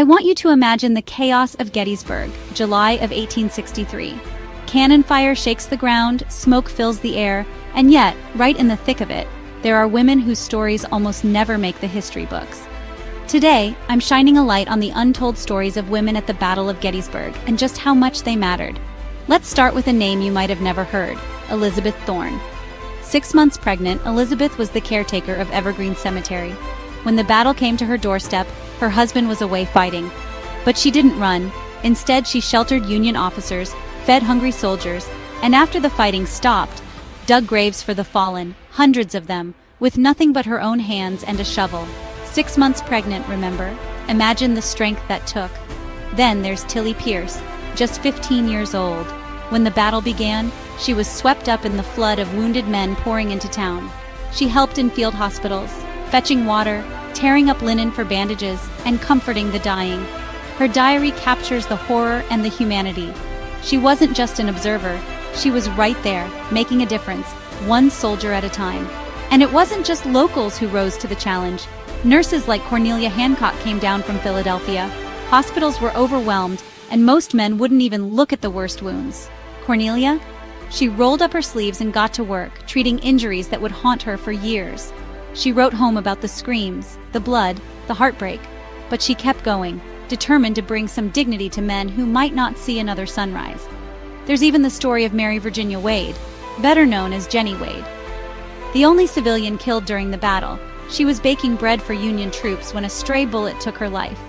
I want you to imagine the chaos of Gettysburg, July of 1863. Cannon fire shakes the ground, smoke fills the air, and yet, right in the thick of it, there are women whose stories almost never make the history books. Today, I'm shining a light on the untold stories of women at the Battle of Gettysburg and just how much they mattered. Let's start with a name you might have never heard, Elizabeth Thorne. 6 months pregnant, Elizabeth was the caretaker of Evergreen Cemetery. When the battle came to her doorstep, her husband was away fighting. But she didn't run. Instead, she sheltered Union officers, fed hungry soldiers, and after the fighting stopped, dug graves for the fallen, hundreds of them, with nothing but her own hands and a shovel. 6 months pregnant, remember? Imagine the strength that took. Then there's Tilly Pierce, just 15 years old. When the battle began, she was swept up in the flood of wounded men pouring into town. She helped in field hospitals, fetching water, tearing up linen for bandages, and comforting the dying. Her diary captures the horror and the humanity. She wasn't just an observer, she was right there, making a difference, one soldier at a time. And it wasn't just locals who rose to the challenge. Nurses like Cornelia Hancock came down from Philadelphia. Hospitals were overwhelmed, and most men wouldn't even look at the worst wounds. Cornelia? She rolled up her sleeves and got to work, treating injuries that would haunt her for years. She wrote home about the screams, the blood, the heartbreak, but she kept going, determined to bring some dignity to men who might not see another sunrise. There's even the story of Mary Virginia Wade, better known as Jenny Wade. The only civilian killed during the battle, she was baking bread for Union troops when a stray bullet took her life.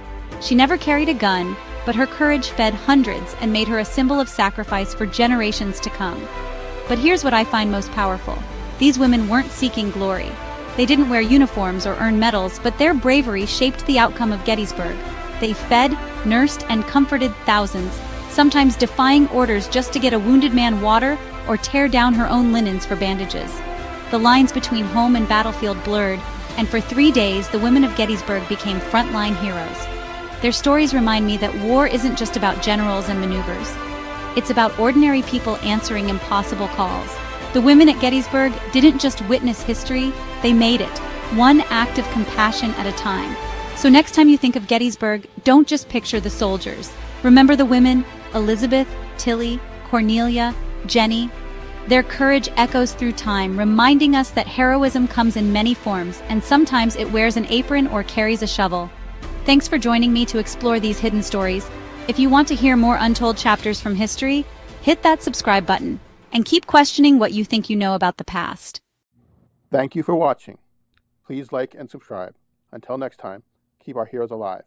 She never carried a gun, but her courage fed hundreds and made her a symbol of sacrifice for generations to come. But here's what I find most powerful. These women weren't seeking glory. They didn't wear uniforms or earn medals, but their bravery shaped the outcome of Gettysburg. They fed, nursed, and comforted thousands, sometimes defying orders just to get a wounded man water or tear down her own linens for bandages. The lines between home and battlefield blurred, and for 3 days the women of Gettysburg became frontline heroes. Their stories remind me that war isn't just about generals and maneuvers. It's about ordinary people answering impossible calls. The women at Gettysburg didn't just witness history, they made it, one act of compassion at a time. So next time you think of Gettysburg, don't just picture the soldiers. Remember the women, Elizabeth, Tilly, Cornelia, Jenny. Their courage echoes through time, reminding us that heroism comes in many forms, and sometimes it wears an apron or carries a shovel. Thanks for joining me to explore these hidden stories. If you want to hear more untold chapters from history, hit that subscribe button and keep questioning what you think you know about the past. Thank you for watching. Please like and subscribe. Until next time, keep our heroes alive.